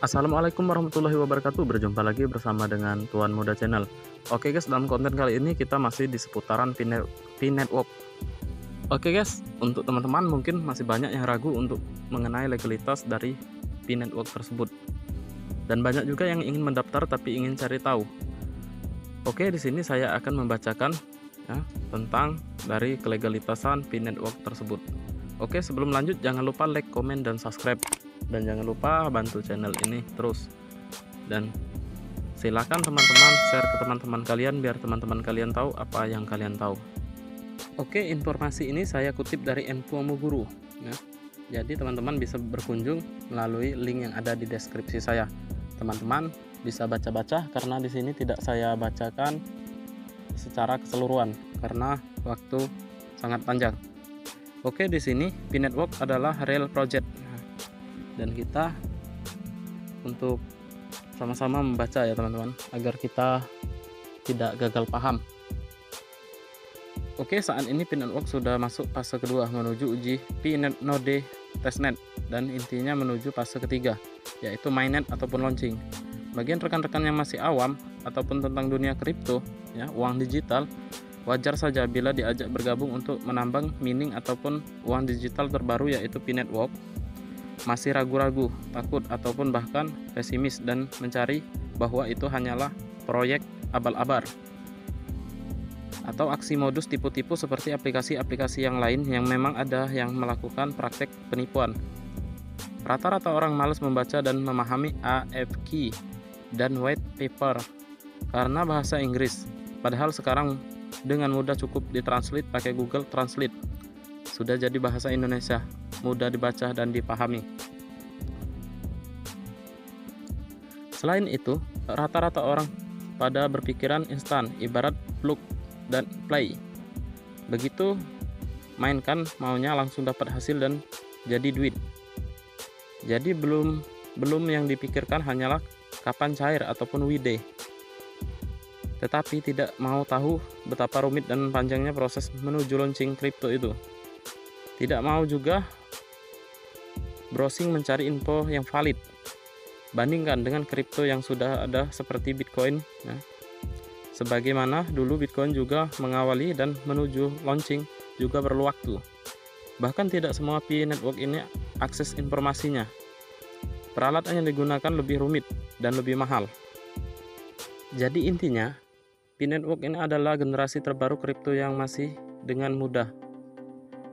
Assalamualaikum warahmatullahi wabarakatuh. Berjumpa lagi bersama dengan Tuan Muda Channel. Oke guys, dalam konten kali ini kita masih di seputaran P-Network. Oke guys, untuk teman-teman mungkin masih banyak yang ragu untuk mengenai legalitas dari P-Network tersebut. Dan banyak juga yang ingin mendaftar tapi ingin cari tahu. Oke, di sini saya akan membacakan ya, tentang dari kelegalitasan P-Network tersebut. Oke, sebelum lanjut jangan lupa like, komen, dan subscribe. Dan jangan lupa bantu channel ini terus. Dan silakan teman-teman share ke teman-teman kalian biar teman-teman kalian tahu apa yang kalian tahu. Oke, informasi ini saya kutip dari Infomu Guru ya. Jadi teman-teman bisa berkunjung melalui link yang ada di deskripsi saya. Teman-teman bisa baca-baca karena di sini tidak saya bacakan secara keseluruhan karena waktu sangat panjang. Oke, di sini P-Network adalah real project. Dan kita untuk sama-sama membaca ya teman-teman agar kita tidak gagal paham. Oke, saat ini P-Network sudah masuk fase kedua menuju uji P-Node testnet dan intinya menuju fase ketiga yaitu mainnet ataupun launching. Bagian rekan-rekan yang masih awam ataupun tentang dunia kripto ya, uang digital, wajar saja bila diajak bergabung untuk menambang mining ataupun uang digital terbaru yaitu P-Network masih ragu-ragu, takut, ataupun bahkan pesimis dan mencari bahwa itu hanyalah proyek abal-abal atau aksi modus tipu-tipu seperti aplikasi-aplikasi yang lain yang memang ada yang melakukan praktek penipuan. Rata-rata orang malas membaca dan memahami AFQ dan white paper karena bahasa Inggris, padahal sekarang dengan mudah cukup ditranslate pakai Google Translate. Sudah jadi bahasa Indonesia, mudah dibaca dan dipahami. Selain itu, rata-rata orang pada berpikiran instan, ibarat plug dan play. Begitu mainkan maunya langsung dapat hasil dan jadi duit. Jadi belum yang dipikirkan hanyalah kapan cair ataupun WD. Tetapi tidak mau tahu betapa rumit dan panjangnya proses menuju launching kripto itu. Tidak mau juga browsing mencari info yang valid. Bandingkan dengan kripto yang sudah ada seperti Bitcoin ya. Sebagaimana dulu Bitcoin juga mengawali dan menuju launching juga perlu waktu. Bahkan tidak semua P-Network ini akses informasinya. Peralatan yang digunakan lebih rumit dan lebih mahal. Jadi intinya, P-Network ini adalah generasi terbaru kripto yang masih dengan mudah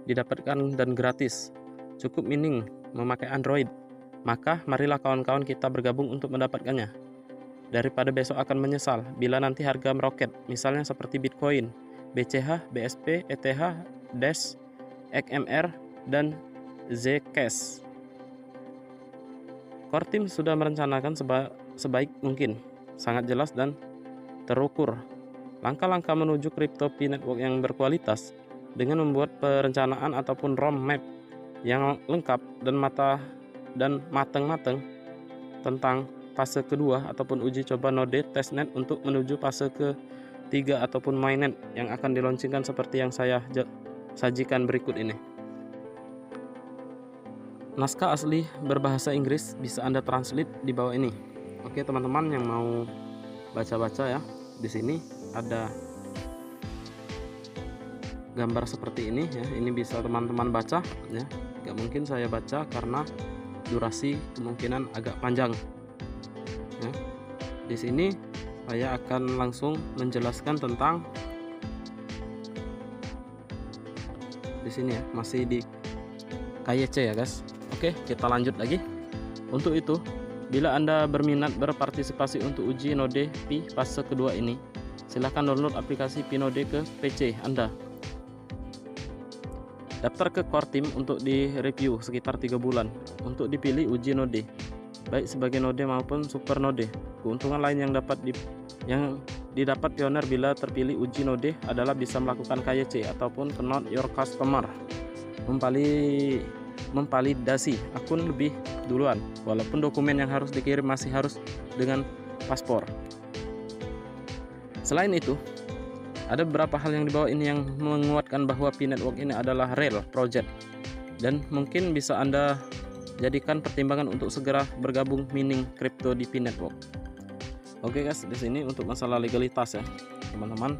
didapatkan dan gratis. Cukup mining memakai Android. Maka marilah kawan-kawan kita bergabung untuk mendapatkannya. Daripada besok akan menyesal bila nanti harga meroket, misalnya seperti Bitcoin, BCH, BSP, ETH, Dash, XMR, dan Zcash. Core Team sudah merencanakan sebaik mungkin, sangat jelas dan terukur langkah-langkah menuju kripto P-Network yang berkualitas dengan membuat perencanaan ataupun roadmap yang lengkap dan matang-matang tentang fase kedua ataupun uji coba node testnet untuk menuju fase ketiga ataupun mainnet yang akan dilaunchingkan seperti yang saya sajikan berikut ini. Naskah asli berbahasa Inggris bisa Anda translate di bawah ini. Oke teman-teman yang mau baca-baca ya, di sini ada gambar seperti ini ya, ini bisa teman-teman baca ya. Gak mungkin saya baca karena durasi kemungkinan agak panjang ya. Di sini saya akan langsung menjelaskan tentang di sini ya, masih di KYC ya guys. Oke, kita lanjut lagi. Untuk itu, bila Anda berminat berpartisipasi untuk uji node Pi fase kedua ini, silahkan download aplikasi P-Node ke PC Anda. Daftar ke Core Team untuk di-review sekitar 3 bulan untuk dipilih uji node, baik sebagai node maupun super node. Keuntungan lain yang didapat pioner bila terpilih uji node adalah bisa melakukan KYC ataupun Know Your Customer, memvalidasi akun lebih duluan, walaupun dokumen yang harus dikirim masih harus dengan paspor. Selain itu, ada beberapa hal yang di bawah ini yang menguatkan bahwa P-Network ini adalah real project dan mungkin bisa Anda jadikan pertimbangan untuk segera bergabung mining kripto di Pi Network. Oke guys, di sini untuk masalah legalitas ya, teman-teman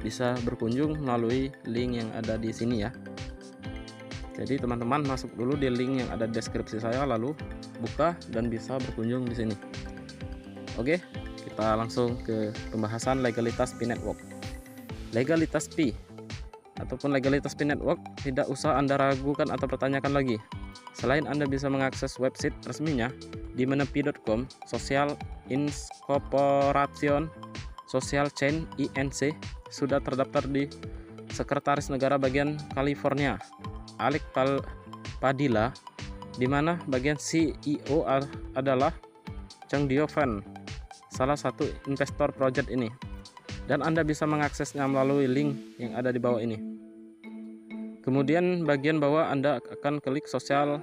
bisa berkunjung melalui link yang ada di sini ya. Jadi teman-teman masuk dulu di link yang ada di deskripsi saya, lalu buka dan bisa berkunjung di sini. Oke, kita langsung ke pembahasan legalitas Pi Network. Legalitas Pi ataupun legalitas Pi Network tidak usah Anda ragukan atau pertanyakan lagi. Selain Anda bisa mengakses website resminya di mana pi.com, Social Incorporation Social Chain INC sudah terdaftar di Sekretaris Negara bagian California, Alec Padilla, di mana bagian CEO adalah Cheng Diovan, salah satu investor project ini. Dan Anda bisa mengaksesnya melalui link yang ada di bawah ini. Kemudian bagian bawah Anda akan klik Social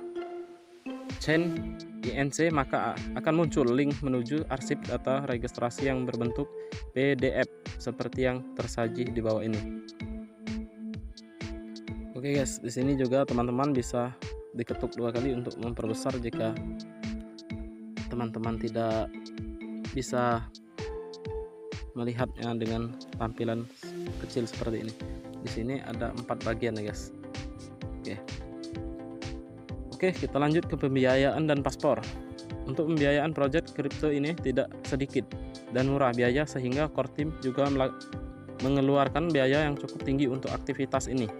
Chain INC, maka akan muncul link menuju arsip data registrasi yang berbentuk PDF seperti yang tersaji di bawah ini. Oke guys, di sini juga teman-teman bisa diketuk 2 kali untuk memperbesar jika teman-teman tidak bisa melihatnya dengan tampilan kecil seperti ini. Di sini ada 4 bagian ya guys. Oke, kita lanjut ke pembiayaan dan paspor. Untuk pembiayaan proyek kripto ini tidak sedikit dan murah biaya, sehingga core team juga mengeluarkan biaya yang cukup tinggi untuk aktivitas ini.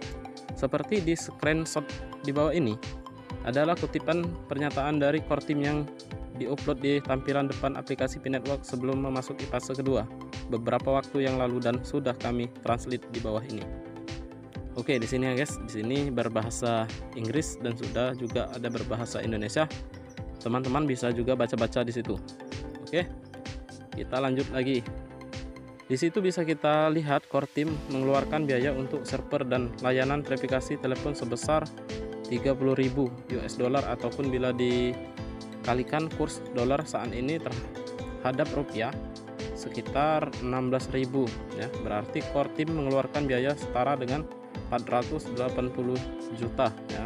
Seperti di screenshot di bawah ini adalah kutipan pernyataan dari core team yang diupload di tampilan depan aplikasi Pi Network sebelum memasuki fase kedua beberapa waktu yang lalu dan sudah kami translate di bawah ini. Oke, di sini ya guys, di sini berbahasa Inggris dan sudah juga ada berbahasa Indonesia. Teman-teman bisa juga baca-baca di situ. Oke, kita lanjut lagi. Di situ bisa kita lihat core team mengeluarkan biaya untuk server dan layanan verifikasi telepon sebesar 30.000 US dollar, ataupun bila dikalikan kurs dolar saat ini terhadap rupiah sekitar 16.000 ya. Berarti core team mengeluarkan biaya setara dengan 480 juta ya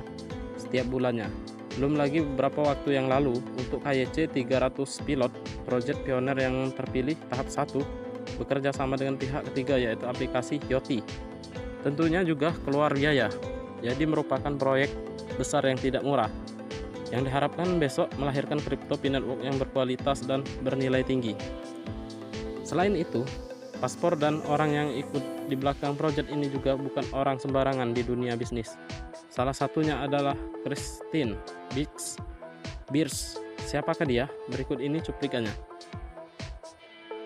setiap bulannya. Belum lagi beberapa waktu yang lalu untuk KYC 300 pilot project pioner yang terpilih tahap 1 bekerja sama dengan pihak ketiga yaitu aplikasi Yoti. Tentunya juga keluar biaya. Jadi merupakan proyek besar yang tidak murah, yang diharapkan besok melahirkan kripto Pi Network yang berkualitas dan bernilai tinggi. Selain itu, paspor dan orang yang ikut di belakang proyek ini juga bukan orang sembarangan di dunia bisnis. Salah satunya adalah Christine Beers. Siapakah dia? Berikut ini cuplikannya.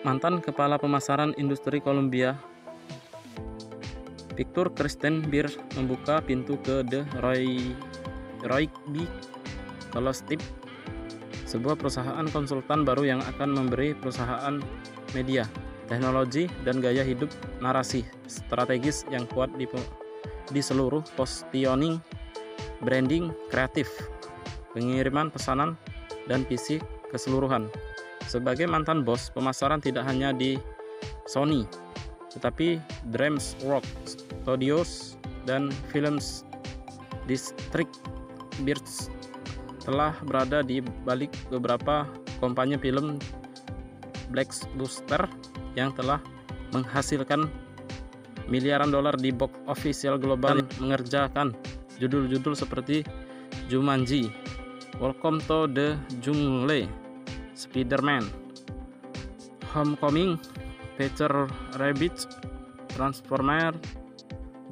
Mantan Kepala Pemasaran Industri Columbia, Victor Christine Beers, membuka pintu ke The Royal Collective, sebuah perusahaan konsultan baru yang akan memberi perusahaan media, teknologi, dan gaya hidup narasi strategis yang kuat di seluruh positioning, branding, kreatif, pengiriman pesanan, dan visi keseluruhan. Sebagai mantan bos pemasaran tidak hanya di Sony, tetapi DreamWorks Studios dan Films District, Beers telah berada di balik beberapa kompani film blockbuster yang telah menghasilkan miliaran dolar di box office global, mengerjakan judul-judul seperti Jumanji, Welcome to the Jungle, Spider-Man, Homecoming, Peter Rabbit, Transformers,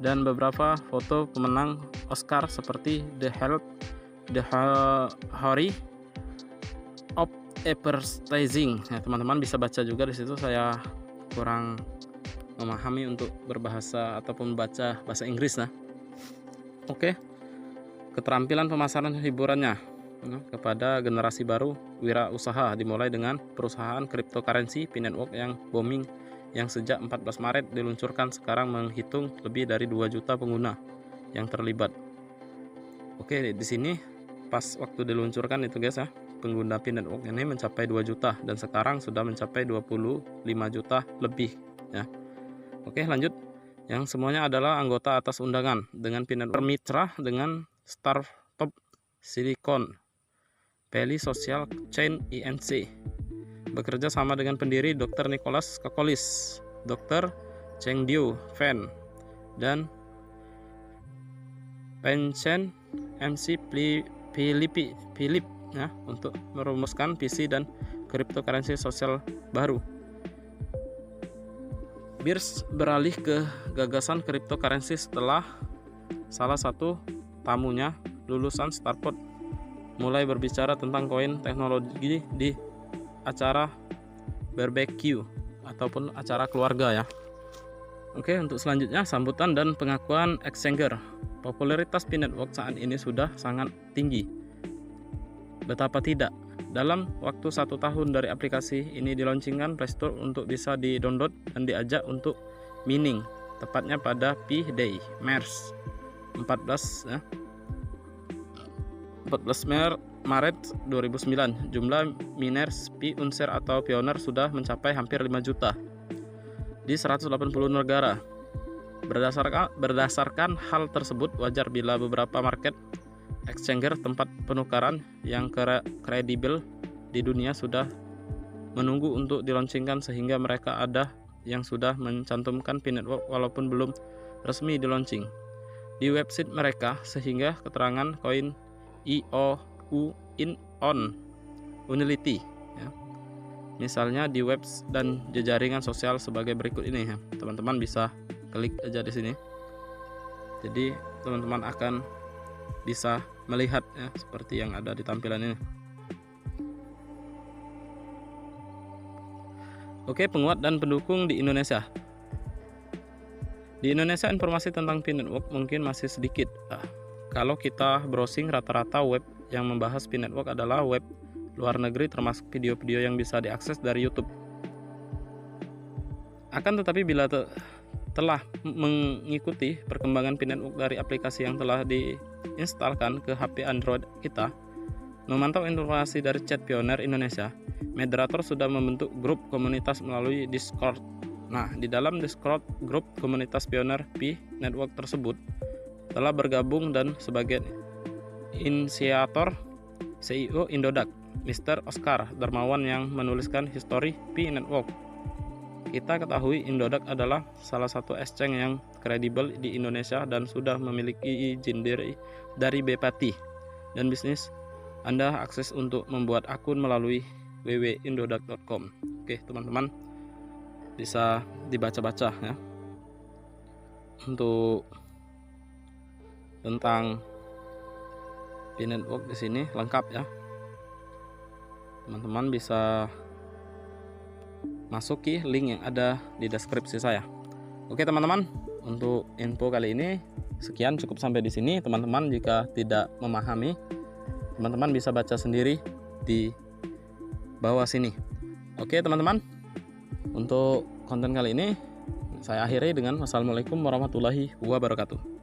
dan beberapa foto pemenang Oscar seperti The Help, The Hurry of Advertising. Ya, teman-teman bisa baca juga di situ. Saya kurang memahami untuk berbahasa ataupun baca bahasa Inggris. Nah, oke. Keterampilan pemasaran hiburannya kepada generasi baru wirausaha dimulai dengan perusahaan cryptocurrency Pi Network yang booming, yang sejak 14 Maret diluncurkan sekarang menghitung lebih dari 2 juta pengguna yang terlibat. Oke, di sini pas waktu diluncurkan itu guys ya, pengguna Pi Network ini mencapai 2 juta dan sekarang sudah mencapai 25 juta lebih ya. Oke, lanjut. Yang semuanya adalah anggota atas undangan dengan Pi Network, mitra dengan startup Silicon Peli Social Chain Inc. Bekerja sama dengan pendiri Dr. Nicholas Kokolis, Dr. Cheng Diu Fan, dan Penchen MC Philip ya, untuk merumuskan visi dan cryptocurrency sosial baru. Bears beralih ke gagasan cryptocurrency setelah salah satu tamunya, lulusan Stanford, mulai berbicara tentang koin teknologi di acara barbecue ataupun acara keluarga ya. Oke, untuk selanjutnya sambutan dan pengakuan exchanger. Popularitas P-Network saat ini sudah sangat tinggi. Betapa tidak, dalam waktu 1 tahun dari aplikasi ini dilaunchingkan Play Store untuk bisa di-download dan diajak untuk mining, tepatnya pada P-Day, Mars 14 ya. 14 Maret 2009, jumlah miners P-Unser atau Pioneer sudah mencapai hampir 5 juta di 180 negara. Berdasarkan hal tersebut, wajar bila beberapa market exchanger tempat penukaran yang kredibel di dunia sudah menunggu untuk dilaunchingkan, sehingga mereka ada yang sudah mencantumkan P-Network walaupun belum resmi di-launching di website mereka, sehingga keterangan koin IOU on Unity ya. Misalnya di web dan jejaringan sosial sebagai berikut ini ya. Teman-teman bisa klik aja di sini. Jadi teman-teman akan bisa melihat ya, seperti yang ada di tampilan ini. Oke, penguat dan pendukung di Indonesia. Di Indonesia informasi tentang P-Network mungkin masih sedikit. Kalau kita browsing, rata-rata web yang membahas P-Network adalah web luar negeri, termasuk video-video yang bisa diakses dari YouTube. Akan tetapi bila telah mengikuti perkembangan P-Network dari aplikasi yang telah diinstalkan ke HP Android kita, memantau informasi dari Chat Pioneer Indonesia, moderator sudah membentuk grup komunitas melalui Discord. Nah, di dalam Discord grup komunitas Pioneer P-Network tersebut telah bergabung dan sebagai inisiator CEO Indodax, Mr. Oscar Darmawan, yang menuliskan histori P-Network. Kita ketahui Indodax adalah salah satu exchange yang kredibel di Indonesia dan sudah memiliki izin dari BPATI dan bisnis. Anda akses untuk membuat akun melalui www.indodax.com. Oke, teman-teman bisa dibaca-baca ya untuk tentang P-Network di sini lengkap ya. Teman-teman bisa masuki link yang ada di deskripsi saya. Oke teman-teman, untuk info kali ini sekian, cukup sampai di sini. Teman-teman jika tidak memahami, teman-teman bisa baca sendiri di bawah sini. Oke teman-teman, untuk konten kali ini saya akhiri dengan wassalamualaikum warahmatullahi wabarakatuh.